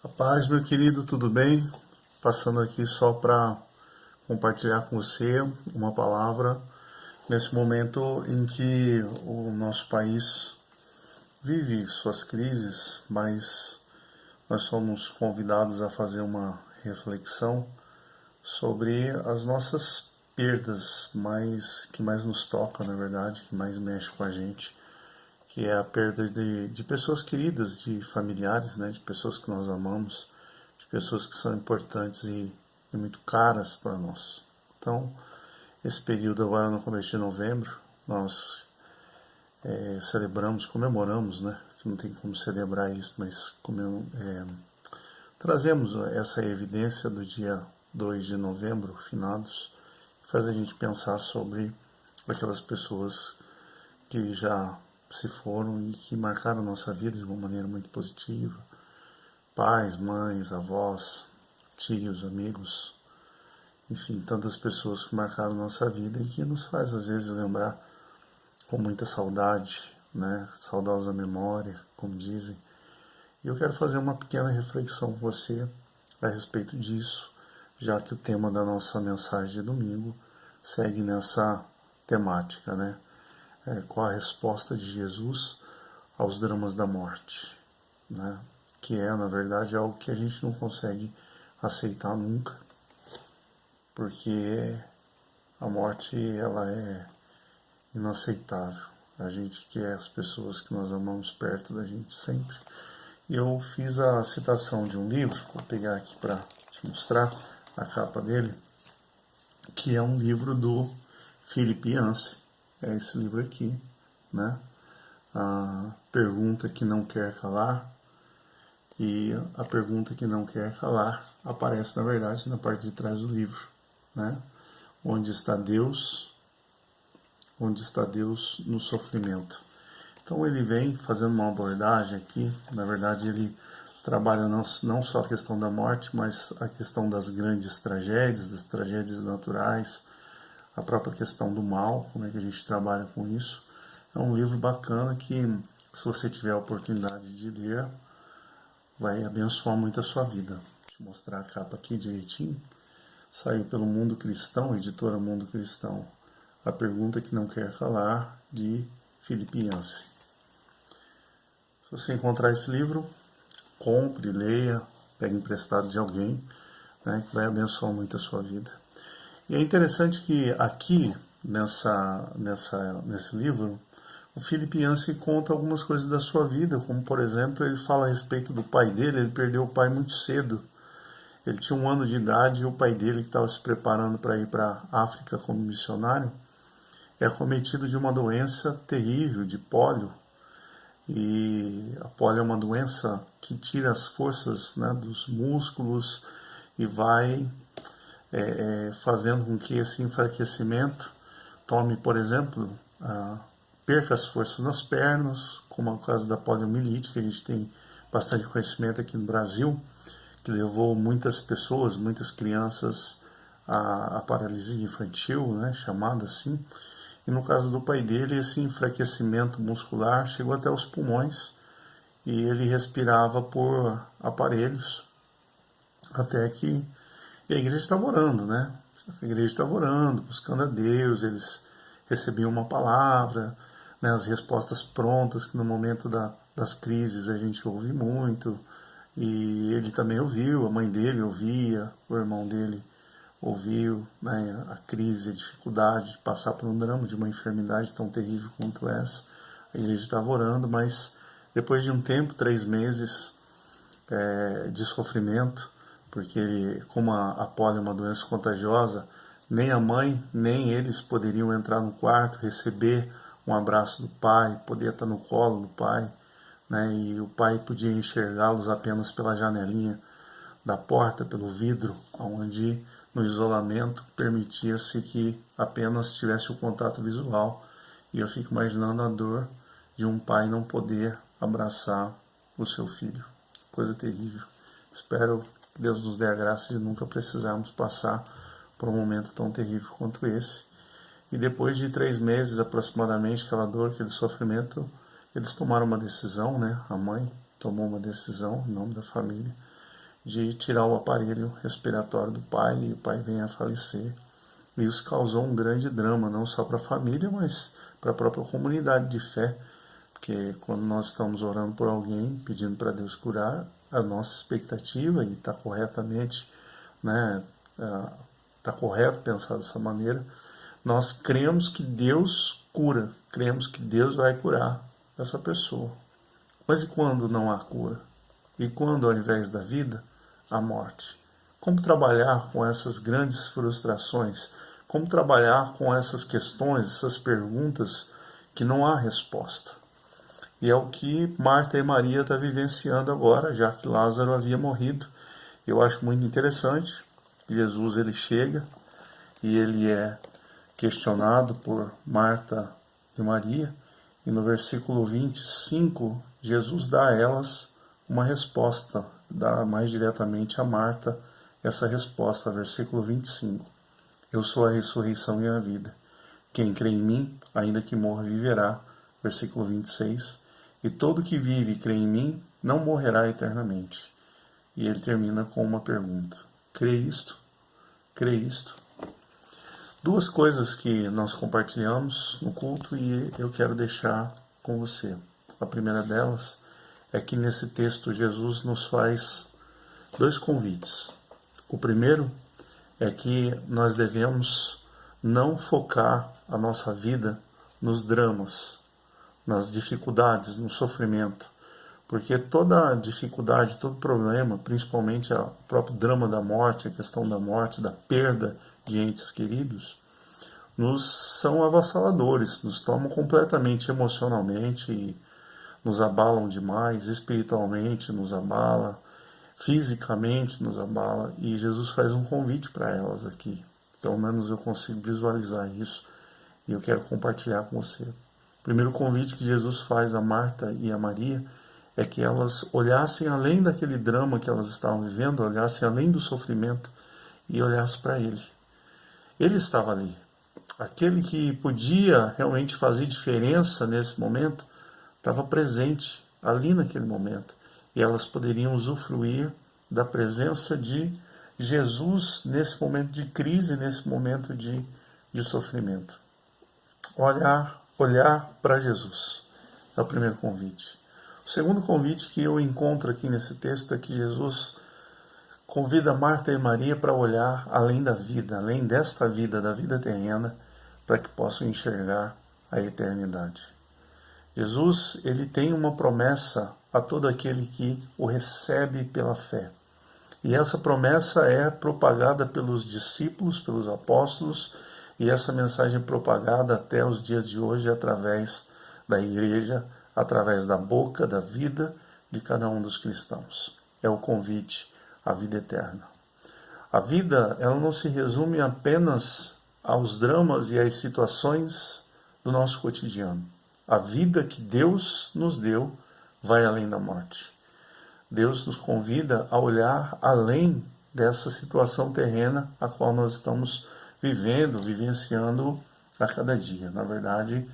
A paz, meu querido, tudo bem? Passando aqui só para compartilhar com você uma palavra nesse momento em que o nosso país vive suas crises, mas nós somos convidados a fazer uma reflexão sobre as nossas perdas que mais nos tocam, na verdade, que mais mexe com a gente, que é a perda de pessoas queridas, de familiares, né, de pessoas que nós amamos, de pessoas que são importantes e muito caras para nós. Então, esse período agora no começo de novembro, nós celebramos, comemoramos, né? Não tem como celebrar isso, mas trazemos essa evidência do dia 2 de novembro, finados, que faz a gente pensar sobre aquelas pessoas que já se foram e que marcaram nossa vida de uma maneira muito positiva. Pais, mães, avós, tios, amigos, enfim, tantas pessoas que marcaram nossa vida e que nos faz às vezes lembrar com muita saudade, né? Saudosa memória, como dizem. E eu quero fazer uma pequena reflexão com você a respeito disso, já que o tema da nossa mensagem de domingo segue nessa temática, né? Qual a resposta de Jesus aos dramas da morte, né? Que é, na verdade, algo que a gente não consegue aceitar nunca, porque a morte, ela é inaceitável. A gente quer as pessoas que nós amamos perto da gente sempre. E eu fiz a citação de um livro, vou pegar aqui para te mostrar a capa dele, que é um livro do Philip Yancey. É esse livro aqui, né? A pergunta que não quer calar. E a pergunta que não quer calar aparece, na verdade, na parte de trás do livro, né? Onde está Deus? Onde está Deus no sofrimento? Então ele vem fazendo uma abordagem aqui, na verdade ele trabalha não só a questão da morte, mas a questão das grandes tragédias, das tragédias naturais, a própria questão do mal, como é que a gente trabalha com isso. É um livro bacana que, se você tiver a oportunidade de ler, vai abençoar muito a sua vida. Deixa eu mostrar a capa aqui direitinho. Saiu pelo Mundo Cristão, editora Mundo Cristão. A pergunta que não quer calar, de Philip Yancey. Se você encontrar esse livro, compre, leia, pegue emprestado de alguém, né, que vai abençoar muito a sua vida. E é interessante que aqui, nesse livro, o Philip Yancey conta algumas coisas da sua vida, como, por exemplo, ele fala a respeito do pai dele. Ele perdeu o pai muito cedo. Ele tinha 1 ano de idade e o pai dele, que estava se preparando para ir para a África como missionário, é acometido de uma doença terrível, de pólio. E a pólio é uma doença que tira as forças, né, dos músculos e vai fazendo com que esse enfraquecimento tome, por exemplo, perca as forças nas pernas, como é o caso da poliomielite, que a gente tem bastante conhecimento aqui no Brasil, que levou muitas pessoas, muitas crianças à paralisia infantil, né, chamada assim. E no caso do pai dele, esse enfraquecimento muscular chegou até os pulmões e ele respirava por aparelhos, até que e a igreja estava orando, né? A igreja estava orando, buscando a Deus, eles recebiam uma palavra, né, as respostas prontas, que no momento das crises a gente ouve muito, e ele também ouviu, a mãe dele ouvia, o irmão dele ouviu, né, a crise, a dificuldade de passar por um drama, de uma enfermidade tão terrível quanto essa. A igreja estava orando, mas depois de um tempo, 3 meses de sofrimento, porque como a polio é uma doença contagiosa, nem a mãe, nem eles poderiam entrar no quarto, receber um abraço do pai, poder estar no colo do pai, né, e o pai podia enxergá-los apenas pela janelinha da porta, pelo vidro, onde no isolamento permitia-se que apenas tivesse o contato visual. E eu fico imaginando a dor de um pai não poder abraçar o seu filho. Coisa terrível. Espero que Deus nos dê a graça de nunca precisarmos passar por um momento tão terrível quanto esse. E depois de 3 meses aproximadamente, aquela dor, aquele sofrimento, eles tomaram uma decisão, né? A mãe tomou uma decisão em nome da família, de tirar o aparelho respiratório do pai e o pai vem a falecer. Isso causou um grande drama, não só para a família, mas para a própria comunidade de fé, porque quando nós estamos orando por alguém, pedindo para Deus curar, a nossa expectativa, e está corretamente, né, está correto pensar dessa maneira, nós cremos que Deus cura, cremos que Deus vai curar essa pessoa. Mas e quando não há cura? E quando, ao invés da vida, a morte? Como trabalhar com essas grandes frustrações? Como trabalhar com essas questões, essas perguntas que não há resposta? E é o que Marta e Maria estão vivenciando agora, já que Lázaro havia morrido. Eu acho muito interessante. Jesus ele chega e ele é questionado por Marta e Maria. E no versículo 25, Jesus dá a elas uma resposta, dá mais diretamente a Marta essa resposta, versículo 25. Eu sou a ressurreição e a vida. Quem crê em mim, ainda que morra, viverá. Versículo 26. E todo que vive e crê em mim, não morrerá eternamente. E ele termina com uma pergunta. Crê isto? Crê isto? Duas coisas que nós compartilhamos no culto e eu quero deixar com você. A primeira delas é que nesse texto Jesus nos faz dois convites. O primeiro é que nós devemos não focar a nossa vida nos dramas, nas dificuldades, no sofrimento, porque toda dificuldade, todo problema, principalmente o próprio drama da morte, a questão da morte, da perda de entes queridos, nos são avassaladores, nos tomam completamente emocionalmente e nos abalam demais, espiritualmente nos abala, fisicamente nos abala, e Jesus faz um convite para elas aqui. Pelo menos eu consigo visualizar isso e eu quero compartilhar com você. O primeiro convite que Jesus faz a Marta e a Maria é que elas olhassem além daquele drama que elas estavam vivendo, olhassem além do sofrimento e olhassem para Ele. Ele estava ali. Aquele que podia realmente fazer diferença nesse momento estava presente ali naquele momento. E elas poderiam usufruir da presença de Jesus nesse momento de crise, nesse momento de sofrimento. Olhar para Jesus é o primeiro convite. O segundo convite que eu encontro aqui nesse texto é que Jesus convida Marta e Maria para olhar além da vida, além desta vida, da vida terrena, para que possam enxergar a eternidade. Jesus, ele tem uma promessa a todo aquele que o recebe pela fé. E essa promessa é propagada pelos discípulos, pelos apóstolos, e essa mensagem é propagada até os dias de hoje através da igreja, através da boca, da vida de cada um dos cristãos. É o convite à vida eterna. A vida, ela não se resume apenas aos dramas e às situações do nosso cotidiano. A vida que Deus nos deu vai além da morte. Deus nos convida a olhar além dessa situação terrena a qual nós estamos vivendo, vivenciando a cada dia. Na verdade,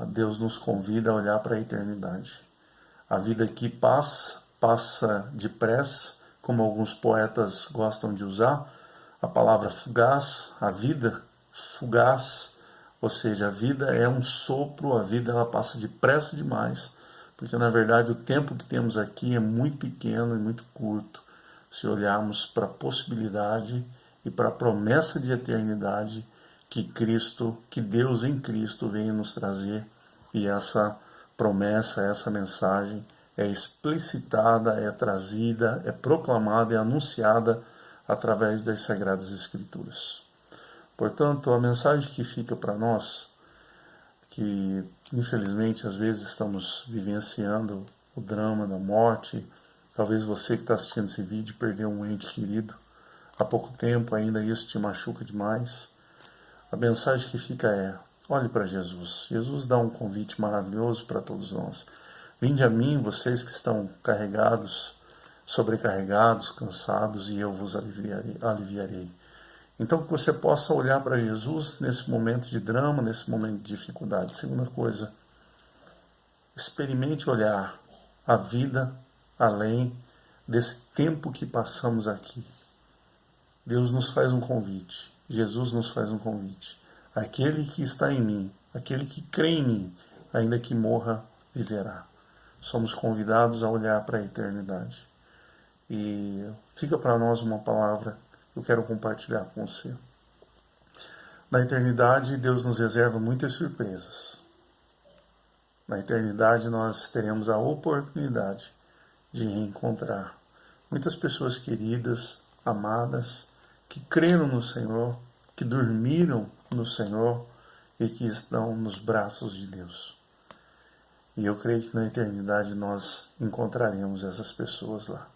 Deus nos convida a olhar para a eternidade. A vida aqui passa depressa, como alguns poetas gostam de usar, a palavra fugaz, a vida fugaz, ou seja, a vida é um sopro, a vida ela passa depressa demais, porque na verdade o tempo que temos aqui é muito pequeno e muito curto, se olharmos para a possibilidade e para a promessa de eternidade que Deus em Cristo veio nos trazer, e essa promessa, essa mensagem é explicitada, é trazida, é proclamada, é anunciada através das Sagradas Escrituras. Portanto, a mensagem que fica para nós, que infelizmente às vezes estamos vivenciando o drama da morte, talvez você que está assistindo esse vídeo perdeu um ente querido há pouco tempo, ainda isso te machuca demais. A mensagem que fica é: olhe para Jesus. Jesus dá um convite maravilhoso para todos nós. Vinde a mim, vocês que estão carregados, sobrecarregados, cansados, e eu vos aliviarei. Então, que você possa olhar para Jesus nesse momento de drama, nesse momento de dificuldade. Segunda coisa, experimente olhar a vida além desse tempo que passamos aqui. Deus nos faz um convite, Jesus nos faz um convite. Aquele que está em mim, aquele que crê em mim, ainda que morra, viverá. Somos convidados a olhar para a eternidade. E fica para nós uma palavra que eu quero compartilhar com você. Na eternidade, Deus nos reserva muitas surpresas. Na eternidade, nós teremos a oportunidade de reencontrar muitas pessoas queridas, amadas, que creram no Senhor, que dormiram no Senhor e que estão nos braços de Deus. E eu creio que na eternidade nós encontraremos essas pessoas lá,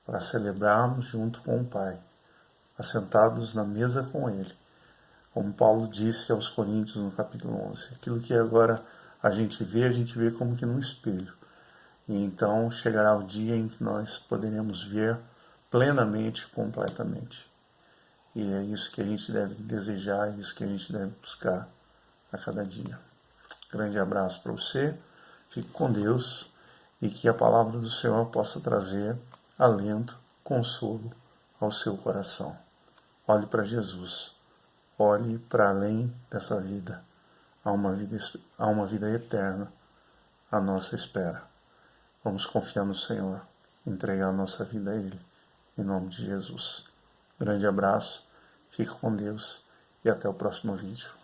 para celebrarmos junto com o Pai, assentados na mesa com Ele. Como Paulo disse aos Coríntios no capítulo 11, aquilo que agora a gente vê como que num espelho. E então chegará o dia em que nós poderemos ver plenamente, completamente. E é isso que a gente deve desejar, é isso que a gente deve buscar a cada dia. Grande abraço para você, fique com Deus e que a palavra do Senhor possa trazer alento, consolo ao seu coração. Olhe para Jesus, olhe para além dessa vida. Há uma vida eterna à nossa espera. Vamos confiar no Senhor, entregar a nossa vida a Ele, em nome de Jesus. Grande abraço, fique com Deus e até o próximo vídeo.